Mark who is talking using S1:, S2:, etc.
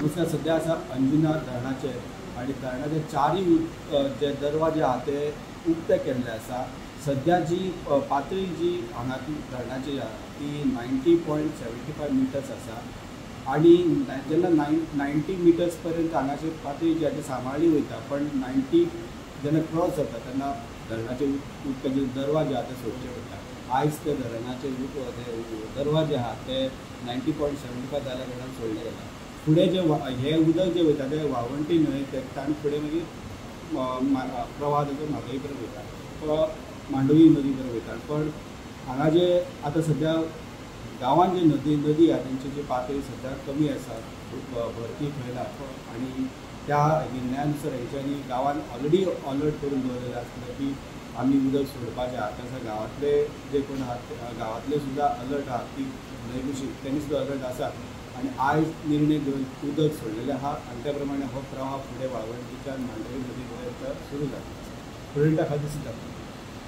S1: दुसऱ्या सध्या आसा अंजुना धरणाचे आणि धरणाचे चारही जे दरवाजे आहा ते उक्ते केल्ले आसा। सध्या जी पातळी जी हांगाची धरणाची आहा ती 90.75 मिटर्स आसा आणि जेन्ना 90 मिटर्स पर्यंत हांगाची पातळी जी आहा ती सांबाळली वयता, पण 90 जेन्ना क्रॉस जाता तेन्ना धरणाचे उदकाचे दरवाजे आहा ते सोडचे पडटा। आयज ते धरणाचे दरवाजे आहा ते 90.75 जाल्या कारणान सोडले गेला। फुडें जे हे उदक जे वयता ते वाळवंटी न्हंय तेंकता आनी फुडें मागीर प्रवाह ताचो म्हादई पर्यंत वयता, मांडोळी नदी पर्यंत वयता। पण हांगा जे आतां सध्या गांवांत जे नदी आहा तेंची जी पातळी सध्या कमी आसा, भरती थंय ना आनी त्या निर्णया नुसार हेंच्यांनी गांवांत ऑलरेडी अलर्ट करून दवरलेले आसता की आमी उदक सोडपाचें आहा। तशें गांवांतले जे कोण आहात गांवांतले सुद्दां अलर्ट आहात की न्हंय कुशीक तेंनी सुद्दां अलर्ट आसात आनी आयज निर्णय घेवन उदक सोडलेलें आहा आनी त्या प्रमाणे हो प्रवाह फुडें वाळवंटीच्यान मांडोळी नदी पर्यंत सुरू जाता। फुडें ताका दिसता